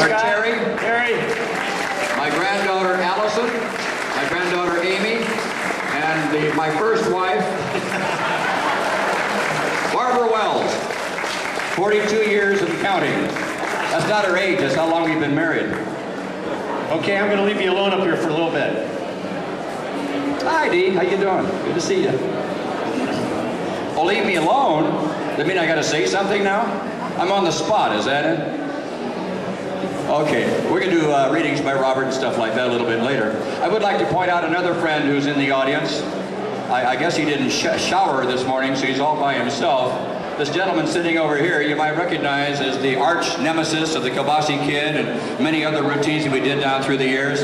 granddaughter Terry, my granddaughter Allison, my granddaughter Amy, and my first wife, Barbara Wells, 42 years and counting. That's not her age, that's how long we've been married. Okay, I'm going to leave you alone up here for a little bit. Hi, Dee. How you doing? Good to see you. Oh, leave me alone? That mean I got to say something now? I'm on the spot, is that it? Okay, we're going to do readings by Robert and stuff like that a little bit later. I would like to point out another friend who's in the audience. I guess he didn't shower this morning, so he's all by himself. This gentleman sitting over here, you might recognize as the arch nemesis of the Kielbasa Kid and many other routines that we did down through the years.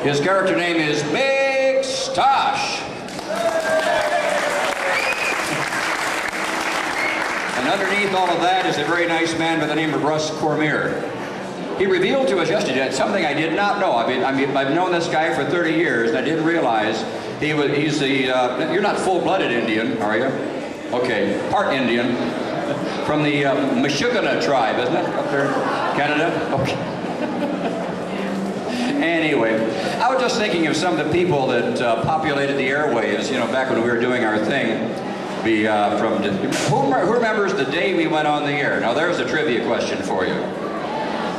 His character name is Big Stosh. And underneath all of that is a very nice man by the name of Russ Cormier. He revealed to us yesterday something I did not know. I've known this guy for 30 years, and I didn't realize he's the, you're not full-blooded Indian, are you? Okay, part Indian, from the Meshuggah tribe, isn't it, up there in Canada? Okay. Anyway, I was just thinking of some of the people that populated the airwaves, you know, back when we were doing our thing. Who remembers the day we went on the air? Now there's a trivia question for you.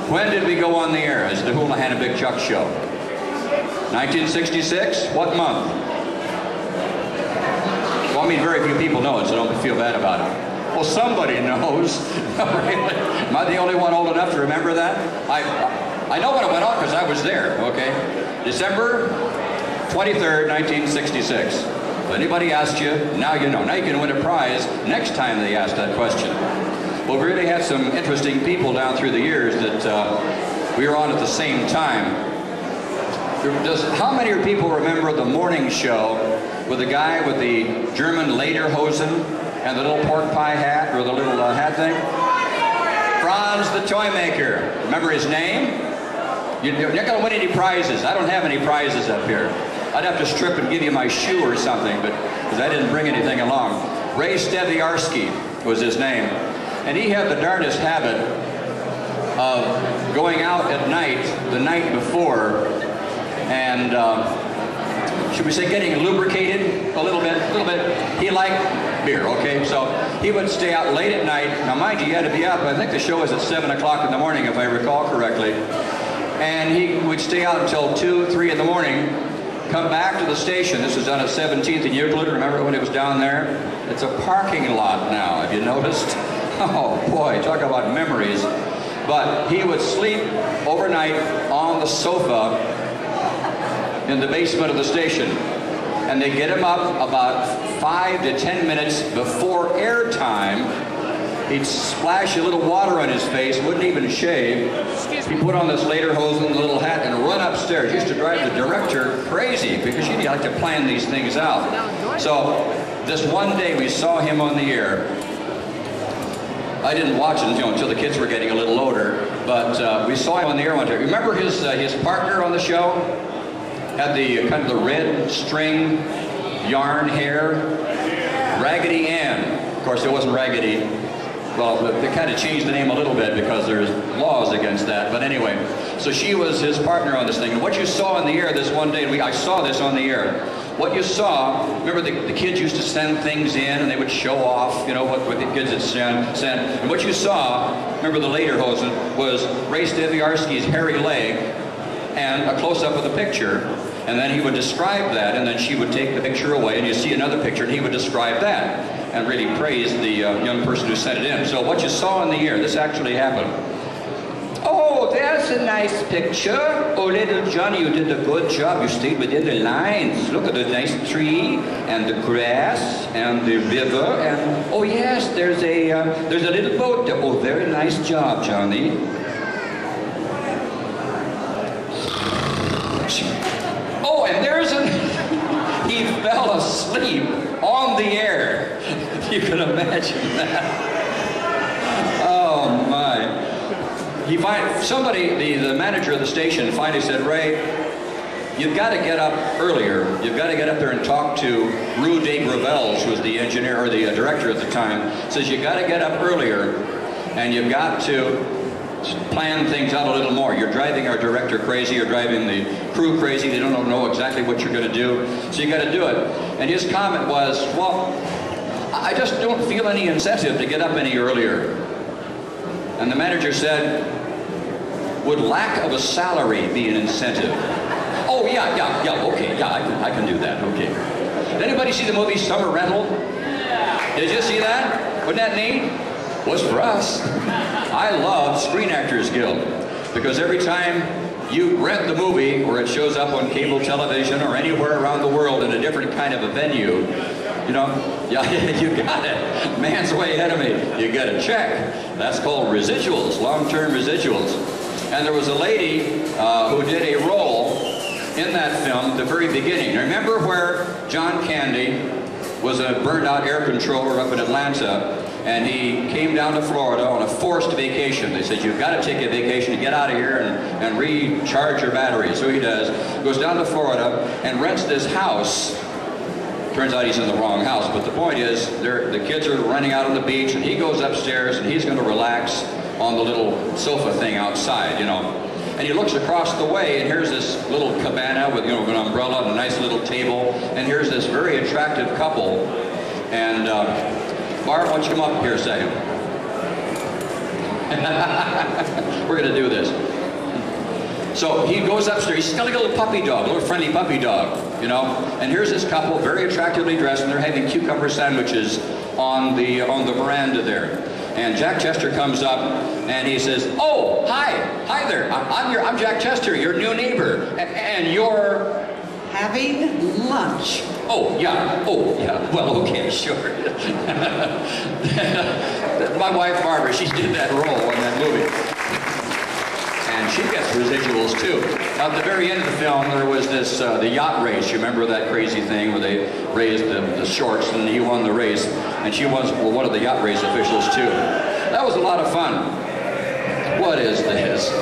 When did we go on the air as the Houlihan and Big Chuck show? 1966? What month? Well, I mean, very few people know it, so don't feel bad about it. Well, somebody knows. Really? Am I the only one old enough to remember that? I know when it went on because I was there, okay? December 23rd, 1966. If anybody asked you, now you know. Now you can win a prize next time they ask that question. Well, we really had some interesting people down through the years that we were on at the same time. How many people remember the morning show with the guy with the German lederhosen and the little pork pie hat, or the little hat thing? Franz the Toy Maker. Remember his name? You're not going to win any prizes. I don't have any prizes up here. I'd have to strip and give you my shoe or something, but because I didn't bring anything along. Ray Steviarski was his name. And he had the darndest habit of going out at night, the night before, and should we say getting lubricated a little bit. He liked beer, okay? So he would stay out late at night. Now mind you, he had to be up, I think the show was at 7 o'clock in the morning, if I recall correctly. And he would stay out until 2, 3 in the morning, come back to the station. This was on at 17th and Euclid. Remember when it was down there? It's a parking lot now, have you noticed? Oh boy, talk about memories. But he would sleep overnight on the sofa in the basement of the station. And they'd get him up about 5 to 10 minutes before airtime. He'd splash a little water on his face, wouldn't even shave. He'd put on this lederhosen and a little hat and run upstairs. Used to drive the director crazy because you like to plan these things out. So this one day we saw him on the air. I didn't watch it until the kids were getting a little older, but we saw him on the air one day. Remember his partner on the show? Had the kind of the red string yarn hair? Raggedy Ann. Of course, it wasn't Raggedy. Well, they kind of changed the name a little bit because there's laws against that. But anyway, so she was his partner on this thing. And what you saw on the air this one day, and I saw this on the air, what you saw, remember the kids used to send things in and they would show off, you know, what the kids had sent. And what you saw, remember the lederhosen, was Ray Steviarski's hairy leg and a close-up of the picture. And then he would describe that, and then she would take the picture away, and you see another picture, and he would describe that, and really praise the young person who sent it in. So what you saw in the air, this actually happened. Oh, there's a nice picture. Oh, little Johnny, you did a good job. You stayed within the lines. Look at the nice tree, and the grass, and the river, and oh yes, there's a little boat there. Oh, very nice job, Johnny. Oh, and there's he fell asleep on the air. You can imagine that. Oh my. The manager of the station finally said, Ray, you've got to get up earlier. You've got to get up there and talk to Rue de Gravels, who was the engineer or the director at the time. Says you've got to get up earlier, and you've got to plan things out a little more. You're driving our director crazy, you're driving the crew crazy, they don't know exactly what you're going to do, so you got to do it. And his comment was, well, I just don't feel any incentive to get up any earlier. And the manager said, would lack of a salary be an incentive? Oh, yeah, okay, yeah, I can do that, okay. Did anybody see the movie Summer Rental? Did you see that? Wasn't that neat? Was for us. I love Screen Actors Guild because every time you rent the movie or it shows up on cable television or anywhere around the world in a different kind of a venue, you know, yeah, you got it. Man's way ahead of me. You got a check. That's called residuals, long-term residuals. And there was a lady who did a role in that film at the very beginning. Remember where John Candy was a burned-out air controller up in Atlanta, and he came down to Florida on a forced vacation. They said, you've got to take a vacation to get out of here and recharge your battery. So he does. Goes down to Florida and rents this house. Turns out he's in the wrong house, but the point is, the kids are running out on the beach, and he goes upstairs, and he's going to relax on the little sofa thing outside, you know. And he looks across the way, and here's this little cabana with, you know, an umbrella and a nice little table, and here's this very attractive couple. And Barb, why don't you come up here a second? We're going to do this. So he goes upstairs. He's got like a little puppy dog, a little friendly puppy dog, you know. And here's this couple, very attractively dressed, and they're having cucumber sandwiches on the veranda there. And Jack Chester comes up and he says, "Oh, hi there. I'm Jack Chester, your new neighbor, and you're having lunch." Oh yeah. Well, okay, sure. My wife Barbara, she did that role in that movie. And she gets residuals too. Now, at the very end of the film, there was this, the yacht race. You remember that crazy thing where they raised the shorts and he won the race. And she was one of the yacht race officials too. That was a lot of fun. What is this?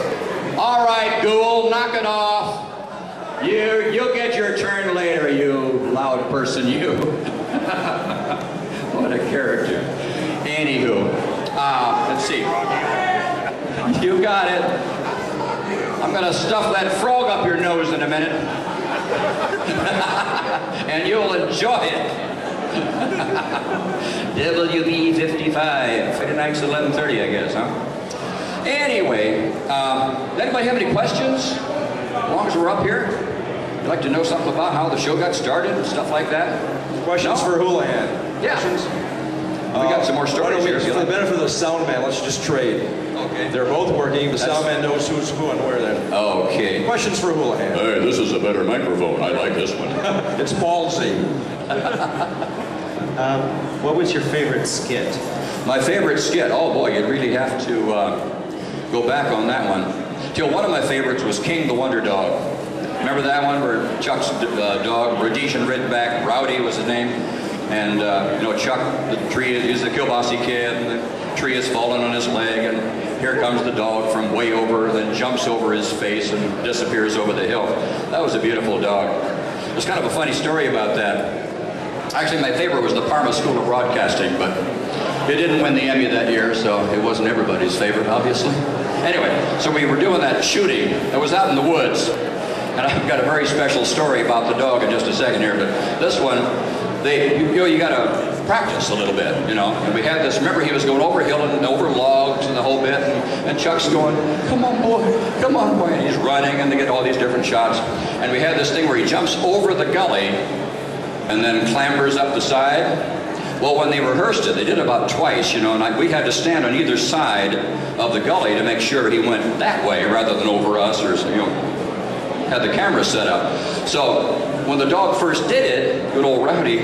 All right, Ghoul, knock it off. You'll get your turn later, you loud person, you. What a character. Anywho, let's see. You got it. I'm going to stuff that frog up your nose in a minute. And you'll enjoy it. WB 55. Friday nights 11:30, I guess, huh? Anyway, anybody have any questions? As long as we're up here. You'd like to know something about how the show got started and stuff like that? Questions for Houlihan? Yeah. We got some more stories here. For the benefit of the sound man, let's just trade. Okay. They're both working. The sound man knows who's who and where then. Okay. Questions for Houlihan? Hey, this is a better microphone. I like this one. It's ballsy. What was your favorite skit? My favorite skit? Oh boy, you'd really have to go back on that one. Till one of my favorites was King the Wonder Dog. Remember that one where Chuck's dog, Rhodesian Ridgeback, Rowdy was his name, and you know, Chuck, the tree, he's the kielbasi kid, and the tree has fallen on his leg, and here comes the dog from way over, then jumps over his face and disappears over the hill. That was a beautiful dog. There's kind of a funny story about that. Actually, my favorite was the Parma School of Broadcasting, but it didn't win the Emmy that year, so it wasn't everybody's favorite, obviously. Anyway, so we were doing that shooting. It was out in the woods, and I've got a very special story about the dog in just a second here, but this one, you got to practice a little bit, you know. And we had this, remember he was going over hill and over logs and the whole bit, and Chuck's going, come on boy, and he's running, and they get all these different shots. And we had this thing where he jumps over the gully and then clambers up the side. Well, when they rehearsed it, they did it about twice, you know, and we had to stand on either side of the gully to make sure he went that way rather than over us, or, you know, had the camera set up. So when the dog first did it, good old Rowdy,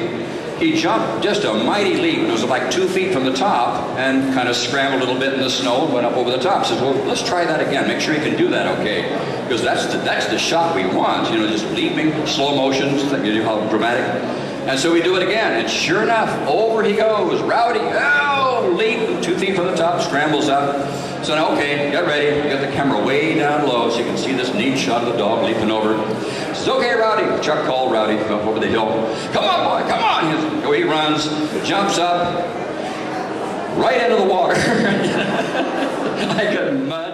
he jumped just a mighty leap. It was like 2 feet from the top and kind of scrambled a little bit in the snow and went up over the top. Says, well, let's try that again. Make sure you can do that okay. Because that's the shot we want, you know, just leaping, slow motions, you know how dramatic. And so we do it again, and sure enough, over he goes. Rowdy, oh, leap, 2 feet from the top, scrambles up. So now, okay, get ready. You got the camera way down low so you can see this neat shot of the dog leaping over. Says, okay, Rowdy. Chuck called Rowdy up over the hill. Come on, boy, come on. He runs, jumps up, right into the water. Like a mud.